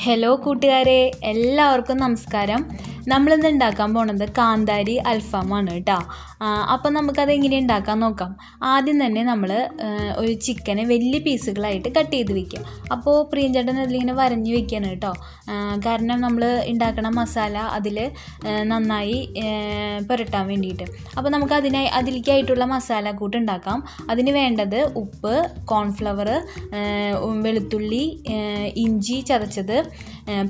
Hello കൂട്ടുകാരെ, എല്ലാവർക്കും നമസ്കാരം. നമ്മളിന്ന് ഉണ്ടാക്കാൻ പോണത് കാന്താരി അൽഫാമാണ് കേട്ടോ. അപ്പം നമുക്കത് എങ്ങനെ ഉണ്ടാക്കാൻ നോക്കാം. ആദ്യം തന്നെ നമ്മൾ ഒരു ചിക്കനെ വലിയ പീസുകളായിട്ട് കട്ട് ചെയ്ത് വെക്കുക. അപ്പോൾ പ്രിയഞ്ചേട്ടൻ അതിലിങ്ങനെ വരഞ്ഞ് വെക്കുകയാണ് കേട്ടോ. കാരണം നമ്മൾ ഉണ്ടാക്കണ മസാല അതിൽ നന്നായി പുരട്ടാൻ വേണ്ടിയിട്ട്. അപ്പോൾ നമുക്ക് അതിലേക്കായിട്ടുള്ള മസാല കൂട്ട് ഉണ്ടാക്കാം. അതിന് വേണ്ടത് ഉപ്പ്, കോൺഫ്ലവർ, വെളുത്തുള്ളി, ഇഞ്ചി ചതച്ചത്,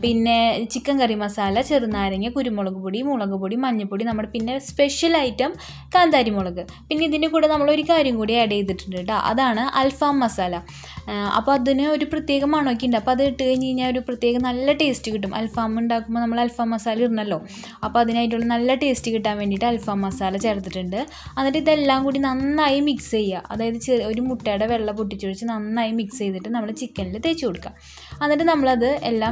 പിന്നെ ചിക്കൻ കറി മസാല, ചെറുനാരങ്ങ, കുരുമുളക് പൊടി, മുളക് പൊടി, മഞ്ഞൾപ്പൊടി, നമ്മുടെ പിന്നെ സ്പെഷ്യൽ ഐറ്റം കാന്താരി മുളക്. പിന്നെ ഇതിൻ്റെ കൂടെ നമ്മളൊരു കാര്യം കൂടി ആഡ് ചെയ്തിട്ടുണ്ട് കേട്ടോ, അതാണ് അൽഫാം മസാല. അപ്പോൾ അതിന് ഒരു പ്രത്യേക മണമൊക്കെ ഉണ്ട്. അപ്പോൾ അത് ഇട്ട് കഴിഞ്ഞ് കഴിഞ്ഞാൽ ഒരു പ്രത്യേക നല്ല ടേസ്റ്റ് കിട്ടും. അൽഫാം ഉണ്ടാക്കുമ്പോൾ നമ്മൾ അൽഫാം മസാല ഇടണമല്ലോ, അപ്പോൾ അതിനായിട്ടുള്ള നല്ല ടേസ്റ്റ് കിട്ടാൻ വേണ്ടിയിട്ട് അൽഫാം മസാല ചേർത്തിട്ടുണ്ട്. എന്നിട്ട് ഇതെല്ലാം കൂടി നന്നായി മിക്സ് ചെയ്യുക. അതായത് ഒരു മുട്ടയുടെ വെള്ളം പൊട്ടിച്ചൊഴിച്ച് നന്നായി മിക്സ് ചെയ്തിട്ട് നമ്മൾ ചിക്കനിൽ തേച്ച് കൊടുക്കുക. എന്നിട്ട് നമ്മളത് എല്ലാം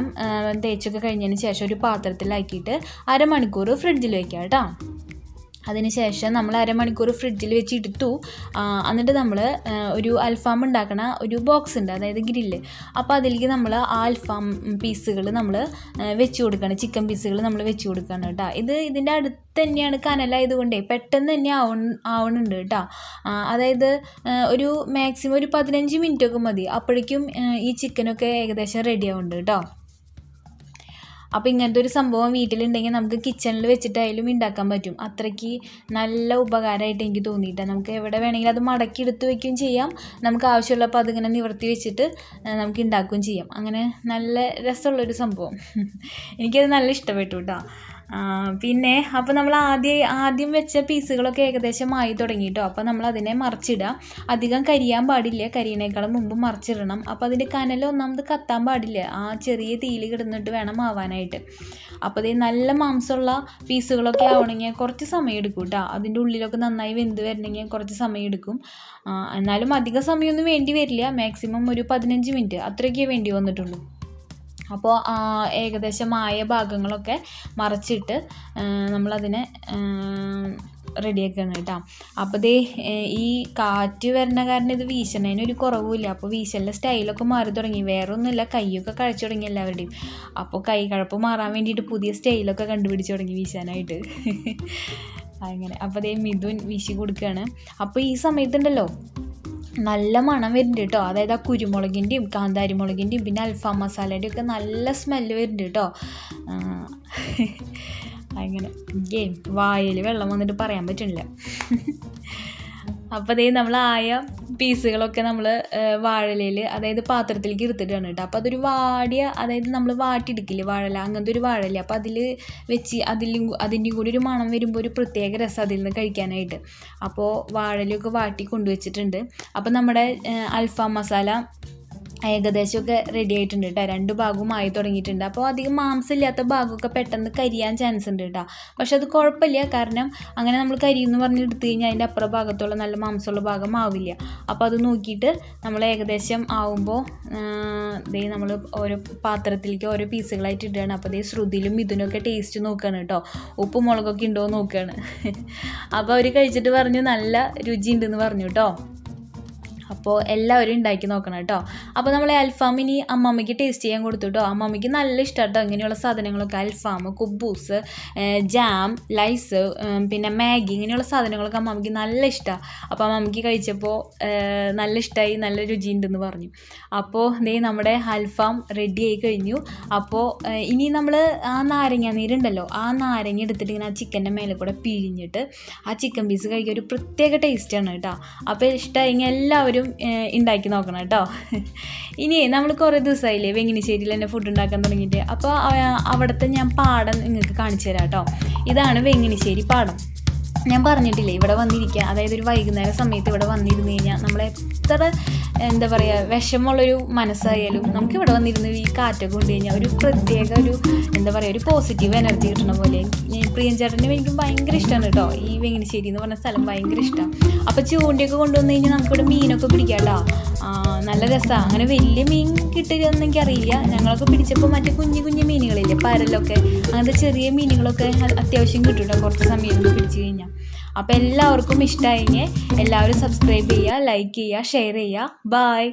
തേച്ചൊക്കെ കഴിഞ്ഞതിന് ശേഷം ഒരു പാത്രത്തിലാക്കിയിട്ട് അരമണിക്കൂർ ഫ്രിഡ്ജിൽ വയ്ക്കുക കേട്ടോ. അതിന് ശേഷം നമ്മൾ അരമണിക്കൂർ ഫ്രിഡ്ജിൽ വെച്ച് എടുത്തു. എന്നിട്ട് നമ്മൾ ഒരു അൽഫാം ഉണ്ടാക്കണ ഒരു ബോക്സ് ഉണ്ട്, അതായത് ഗ്രില്ല്. അപ്പോൾ അതിലേക്ക് നമ്മൾ ആ അൽഫാം പീസുകൾ നമ്മൾ വെച്ച് കൊടുക്കണം, ചിക്കൻ പീസുകൾ നമ്മൾ വെച്ച് കൊടുക്കണം കേട്ടോ. ഇതിൻ്റെ അടുത്ത് തന്നെയാണ് കനലായതുകൊണ്ടേ പെട്ടെന്ന് തന്നെ ആവണുണ്ട് കേട്ടോ. അതായത് ഒരു മാക്സിമം ഒരു 15 മിനിറ്റൊക്കെ മതി, അപ്പോഴേക്കും ഈ ചിക്കനൊക്കെ ഏകദേശം റെഡി ആവുന്നുണ്ട് കേട്ടോ. അപ്പോൾ ഇങ്ങനത്തെ ഒരു സംഭവം വീട്ടിലുണ്ടെങ്കിൽ നമുക്ക് കിച്ചണിൽ വെച്ചിട്ടായാലും ഉണ്ടാക്കാൻ പറ്റും. അത്രയ്ക്ക് നല്ല ഉപകാരമായിട്ട് എനിക്ക് തോന്നിയിട്ട്, നമുക്ക് എവിടെ വേണമെങ്കിലും അത് മടക്കി എടുത്ത് വയ്ക്കുകയും ചെയ്യാം. നമുക്ക് ആവശ്യമുള്ളപ്പോൾ അതിങ്ങനെ നിവർത്തി വെച്ചിട്ട് നമുക്ക് ഉണ്ടാക്കുകയും ചെയ്യാം. അങ്ങനെ നല്ല രസമുള്ളൊരു സംഭവം. എനിക്കത് നല്ല ഇഷ്ടപ്പെട്ടു കേട്ടോ. പിന്നെ അപ്പോൾ നമ്മൾ ആദ്യം വെച്ച പീസുകളൊക്കെ ഏകദേശം ആയി തുടങ്ങി കേട്ടോ. അപ്പോൾ നമ്മൾ അതിനെ മറിച്ചിടുക. അധികം കരിയാൻ പാടില്ല, കരിയണേക്കാളും മുമ്പ് മറിച്ചിടണം. അപ്പോൾ അതിൻ്റെ കനൽ ഒന്നാമത് കത്താൻ പാടില്ല, ആ ചെറിയ തീയിൽ കിടന്നിട്ട് വേണം ആവാനായിട്ട്. അപ്പോൾ ഇത് നല്ല മാംസമുള്ള പീസുകളൊക്കെ ആവണമെങ്കിൽ കുറച്ച് സമയം എടുക്കും കേട്ടോ. അതിൻ്റെ ഉള്ളിലൊക്കെ നന്നായി വെന്ത് വരണമെങ്കിൽ കുറച്ച് സമയം എടുക്കും. എന്നാലും അധിക സമയമൊന്നും വേണ്ടി വരില്ല, മാക്സിമം ഒരു 15 മിനിറ്റ് അത്രയൊക്കെ വേണ്ടി വന്നിട്ടുള്ളൂ. അപ്പോൾ ഏകദേശമായ ഭാഗങ്ങളൊക്കെ മറച്ചിട്ട് നമ്മളതിനെ റെഡിയാക്കണം കേട്ടോ. അപ്പോൾ ഈ കാറ്റ് വരുന്ന കാരണം ഇത് വീശണതിനൊരു കുറവുമില്ല. അപ്പോൾ വീശലിൻ്റെ സ്റ്റൈലൊക്കെ മാറി തുടങ്ങി. വേറെ ഒന്നുമില്ല, കൈയൊക്കെ കഴിച്ചു തുടങ്ങി എല്ലാവരുടെയും. അപ്പോൾ കൈ കഴപ്പ് മാറാൻ വേണ്ടിയിട്ട് പുതിയ സ്റ്റൈലൊക്കെ കണ്ടുപിടിച്ച് തുടങ്ങി വീശാനായിട്ട്. അങ്ങനെ അപ്പോൾ മിഥുൻ വീശി കൊടുക്കുകയാണ്. അപ്പോൾ ഈ സമയത്തുണ്ടല്ലോ നല്ല മണം വരുന്നുണ്ട് കേട്ടോ. അതായത് ആ കുരുമുളകിൻ്റെയും കാന്താരി മുളകിൻ്റെയും പിന്നെ അൽഫാം മസാലയുടെയും ഒക്കെ നല്ല സ്മെല്ല് വരുന്നുണ്ട് കേട്ടോ. അങ്ങനെ വായിൽ വെള്ളം വന്നിട്ട് പറയാൻ പറ്റുന്നില്ല. അപ്പോൾ നമ്മൾ പീസുകളൊക്കെ നമ്മൾ വാഴയിലയിൽ, അതായത് പാത്രത്തിലേക്ക് എടുത്തിട്ടാണ് കേട്ടോ. അപ്പോൾ അതൊരു അതായത് നമ്മൾ വാട്ടിയെടുക്കില്ലേ വാഴല, അങ്ങനത്തെ ഒരു വാഴയില. അപ്പോൾ അതിൽ വെച്ച് അതിൻ്റെയും കൂടി ഒരു മണം വരുമ്പോൾ ഒരു പ്രത്യേക രസം അതിൽ നിന്ന് കഴിക്കാനായിട്ട്. അപ്പോൾ വാഴയിലൊക്കെ വാട്ടി കൊണ്ടുവച്ചിട്ടുണ്ട്. അപ്പോൾ നമ്മുടെ അൽഫാം മസാല ഏകദേശമൊക്കെ റെഡി ആയിട്ടുണ്ട് കേട്ടോ. 2 ഭാഗവും ആയി തുടങ്ങിയിട്ടുണ്ട്. അപ്പോൾ അധികം മാംസമില്ലാത്ത ഭാഗമൊക്കെ പെട്ടെന്ന് കരിയാൻ ചാൻസ് ഉണ്ട് കേട്ടോ. പക്ഷെ അത് കുഴപ്പമില്ല, കാരണം അങ്ങനെ നമ്മൾ കരിയെന്ന് പറഞ്ഞ് എടുത്തു കഴിഞ്ഞാൽ അതിൻ്റെ അപ്പുറം ഭാഗത്തുള്ള നല്ല മാംസമുള്ള ഭാഗം ആവില്ല. അപ്പോൾ അത് നോക്കിയിട്ട് നമ്മൾ ഏകദേശം ആവുമ്പോൾ നമ്മൾ ഓരോ പാത്രത്തിലേക്ക് ഓരോ പീസുകളായിട്ട് ഇടുകയാണ്. അപ്പോൾ ശ്രുതിയിലും ഇതിനൊക്കെ ടേസ്റ്റ് നോക്കുകയാണ് കേട്ടോ, ഉപ്പും മുളകൊക്കെ ഉണ്ടോ എന്ന് നോക്കുകയാണ്. അപ്പോൾ അവർ കഴിച്ചിട്ട് പറഞ്ഞു നല്ല രുചിയുണ്ടെന്ന് പറഞ്ഞു കേട്ടോ. അപ്പോൾ എല്ലാവരും ഉണ്ടാക്കി നോക്കണം കേട്ടോ. അപ്പോൾ നമ്മൾ അൽഫാം ഇനി അമ്മമ്മയ്ക്ക് ടേസ്റ്റ് ചെയ്യാൻ കൊടുത്തു കേട്ടോ. അമ്മമ്മയ്ക്ക് നല്ല ഇഷ്ടം കേട്ടോ ഇങ്ങനെയുള്ള സാധനങ്ങളൊക്കെ. അൽഫാം, കുബൂസ്, ജാം, ലൈസ്, പിന്നെ മാഗി, ഇങ്ങനെയുള്ള സാധനങ്ങളൊക്കെ അമ്മമ്മയ്ക്ക് നല്ല ഇഷ്ടമാണ്. അപ്പോൾ അമ്മമ്മയ്ക്ക് കഴിച്ചപ്പോൾ നല്ല ഇഷ്ടമായി, നല്ല രുചിയുണ്ടെന്ന് പറഞ്ഞു. അപ്പോൾ നമ്മുടെ അൽഫാം റെഡി ആയി കഴിഞ്ഞു. അപ്പോൾ ഇനി നമ്മൾ ആ നാരങ്ങ നീരുണ്ടല്ലോ, ആ നാരങ്ങ എടുത്തിട്ട് ഇങ്ങനെ ആ ചിക്കൻ്റെ മേലെ കൂടെ പിഴിഞ്ഞിട്ട് ആ ചിക്കൻ പീസ് കഴിക്കാൻ ഒരു പ്രത്യേക ടേസ്റ്റാണ് കേട്ടോ. അപ്പോൾ ഇഷ്ടമായി എല്ലാവരും ഉണ്ടാക്കി നോക്കണം കേട്ടോ. ഇനി നമ്മൾ കുറേ ദിവസമായില്ലേ വെങ്ങിനിശ്ശേരിയിൽ തന്നെ ഫുഡ് ഉണ്ടാക്കാൻ തുടങ്ങിയിട്ട്. അപ്പോൾ അവിടുത്തെ ഞാൻ പാടം നിങ്ങൾക്ക് കാണിച്ചു തരാം കേട്ടോ. ഇതാണ് വെങ്ങിനിശ്ശേരി പാടം. ഞാൻ പറഞ്ഞിട്ടില്ലേ, ഇവിടെ വന്നിരിക്കുക, അതായത് ഒരു വൈകുന്നേര സമയത്ത് ഇവിടെ വന്നിരുന്ന് കഴിഞ്ഞാൽ നമ്മൾ എത്ര എന്താ പറയുക വിഷമമുള്ളൊരു മനസ്സായാലും നമുക്ക് ഇവിടെ വന്നിരുന്ന് ഈ കാറ്റൊക്കെ കൊണ്ട് കഴിഞ്ഞാൽ ഒരു പ്രത്യേക എന്താ പറയുക ഒരു പോസിറ്റീവ് എനർജി കിട്ടണ പോലെ. പ്രിയഞ്ചേട്ടനും എനിക്ക് ഭയങ്കര ഇഷ്ടമാണ് കേട്ടോ. ഈ വെങ്ങിനിശ്ശേരി എന്ന് പറഞ്ഞ സ്ഥലം ഭയങ്കര ഇഷ്ടമാണ്. അപ്പോൾ ചൂണ്ടയൊക്കെ കൊണ്ടുവന്ന് കഴിഞ്ഞാൽ നമുക്കിവിടെ മീനൊക്കെ പിടിക്കാം കേട്ടോ. നല്ല രസമാണ്. അങ്ങനെ വലിയ മീൻ കിട്ടുകയെന്ന് എനിക്കറിയില്ല. ഞങ്ങളൊക്കെ പിടിച്ചപ്പോൾ മറ്റേ കുഞ്ഞു കുഞ്ഞു മീനുകളില്ലേ, പരലൊക്കെ, അങ്ങനത്തെ ചെറിയ മീനുകളൊക്കെ അത്യാവശ്യം കിട്ടും കേട്ടോ കുറച്ച് സമയം പിടിച്ചു കഴിഞ്ഞാൽ. അപ്പോൾ എല്ലാവർക്കും ഇഷ്ടമായെങ്കിൽ എല്ലാവരും സബ്സ്ക്രൈബ് ചെയ്യുക, ലൈക്ക് ചെയ്യുക, ഷെയർ ചെയ്യുക. ബൈ.